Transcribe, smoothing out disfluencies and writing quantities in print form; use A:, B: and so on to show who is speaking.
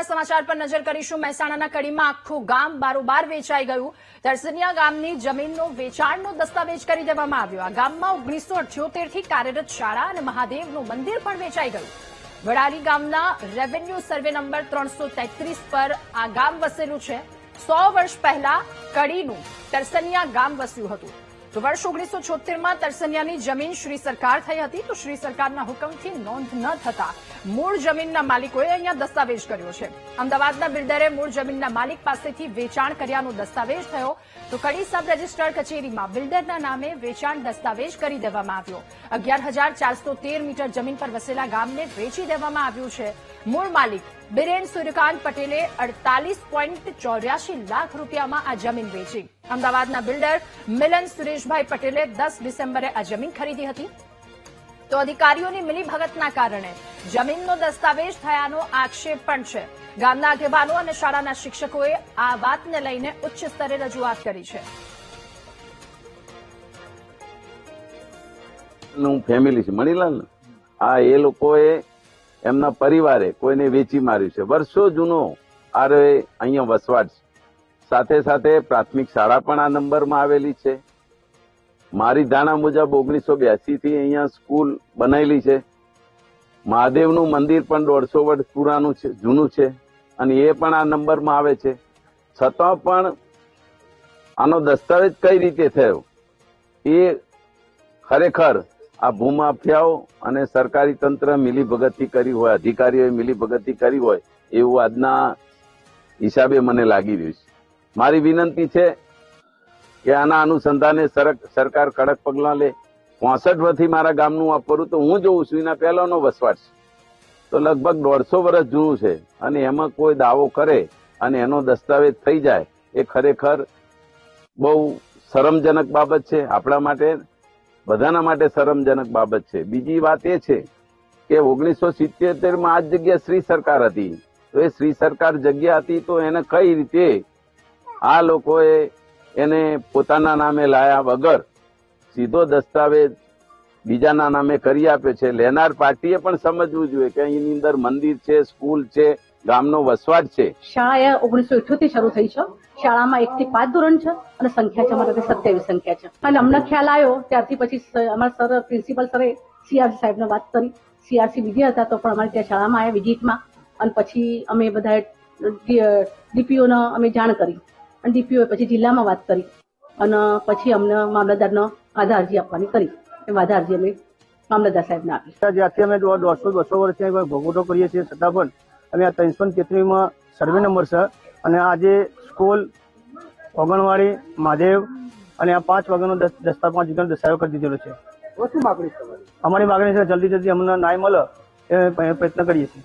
A: મહત્વના સમાચાર પર નજર કરીશું। મહેસાણાના કડીમાં આખું ગામ બારોબાર વેચાઈ ગયું। તરસનિયા ગામની જમીનનો વેચાણનો દસ્તાવેજ કરી દેવામાં આવ્યો। આ ગામમાં 1978 થી કાર્યરત શાળા અને મહાદેવનું મંદિર પણ વેચાઈ ગયું। વડાલી ગામના રેવન્યુ સર્વે નંબર 333 પર આ ગામ વસેલું છે। 100 વર્ષ પહેલા કડીનું તરસનિયા ગામ વસ્યું હતું। તો વર્ષ 1976માં તરસનિયાની જમીન શ્રી સરકાર થઈ હતી। તો શ્રી સરકારના હુકમથી નોંધ ન થતા મૂળ જમીનના માલિકોએ અહીંયા દસ્તાવેજ કર્યો છે। અમદાવાદના બિલ્ડરે મૂળ જમીનના માલિક પાસેથી વેચાણ કર્યાનો દસ્તાવેજ થયો। તો કડી સબ રજિસ્ટ્રાર કચેરીમાં બિલ્ડરના નામે વેચાણ દસ્તાવેજ કરી દેવામાં આવ્યો। 11,413 મીટર જમીન પર વસેલા ગામને વેચી દેવામાં આવ્યું છે। મૂળ માલિક બિરેન સૂર્યકાંત પટેલે 48.84 લાખ રૂપિયામાં આ જમીન વેચી। અમદાવાદના બિલ્ડર મિલન સુરેશભાઈ પટેલે 10 ડિસેમ્બરે આ જમીન ખરીદી હતી। તો અધિકારીઓની મિલીભગતના કારણે જમીનનો દસ્તાવેજ થયાનો આક્ષેપ પણ છે। ગામના આગેવાનો અને શાળાના શિક્ષકોએ આ વાતને લઈને ઉચ્ચ સ્તરે રજૂઆત કરી છે।
B: ફેમિલી છે મણીલાલ, આ એ લોકોએ એમના પરિવારે કોઈને વેચી માર્યું છે। વર્ષો જૂનો આરે અહીંયા વસવાટ છે। સાથે સાથે પ્રાથમિક શાળા પણ આ નંબરમાં આવેલી છે। મારી ધારણા મુજબ 1982 થી અહીંયા સ્કૂલ બનેલી છે। મહાદેવનું મંદિર પણ 150 વર્ષ પુરાનું છે, જૂનું છે, અને એ પણ આ નંબરમાં આવે છે। છતાં પણ આનો દસ્તાવેજ કઈ રીતે થયો એ ખરેખર આ ભૂમાફિયાઓ અને સરકારી તંત્ર મિલીભગતથી કરી હોય, અધિકારીઓએ મિલીભગતથી કરી હોય એવું આજના હિસાબે મને લાગી રહ્યું છે। મારી વિનંતી છે કે આના અનુસંધાને સરકાર કડક પગલાં લે। 65 વર્ષથી મારા ગામનું વાપરું તો હું જોઉં છું, એના પહેલાનો વસવાટ છે, તો લગભગ 150 વર્ષ જૂનું છે, અને એમાં કોઈ દાવો કરે અને એનો દસ્તાવેજ થઈ જાય એ ખરેખર બહુ શરમજનક બાબત છે। આપણા માટે, બધાના માટે શરમજનક બાબત છે। બીજી વાત એ છે કે 1977માં આ જગ્યા શ્રી સરકાર હતી, તો એ શ્રી સરકાર જગ્યા હતી તો એને કઈ રીતે આ લોકોએ એને પોતાના નામે લાયા વગર સીધો દસ્તાવેજ બીજાના નામે કરી આપ્યો છે। લેનાર પાર્ટીએ પણ સમજવું જોઈએ કે અહીંની અંદર મંદિર છે, સ્કૂલ છે, ગામનો વસવાટ છે।
C: શાળા 1978 શરૂ થઈ છે। શાળામાં 1 થી 5 ધોરણ છે અને સંખ્યા છે અમારે 27 સંખ્યા છે। અને અમને ખ્યાલ આવ્યો ત્યારથી પછી અમારા સર પ્રિન્સિપલ સરે સીઆરસી સાહેબને વાત કરી। સીઆરસી બીજી હતા તો પણ અમારે ત્યાં શાળામાં આવ્યા વિઝિટમાં, અને પછી અમે બધા ડીપીઓને અમે જાણ કરી, અને ડીપીઓ પછી જિલ્લામાં વાત કરી, અને પછી અમને મામલતદારનો આધાર અરજી આપવાની કરી। એ આધાર અરજી અમે મામલતદાર સાહેબને આપી।
D: જ્યાંથી અમે 150-200 વર્ષથી ભોગવટો કરીએ છીએ, છતાં પણ અમે આ 333માં સર્વે નંબર છે, અને આજે સ્કૂલ, ઓગણવાડી, મહાદેવ અને આ 5 વાગ્યાનો 5 જગ્યાનો દસ્તાવેજ કરી દીધેલો છે। અમારી માગણી છે જલ્દી અમને ન્યાય મળે એ પ્રયત્ન કરીએ છીએ।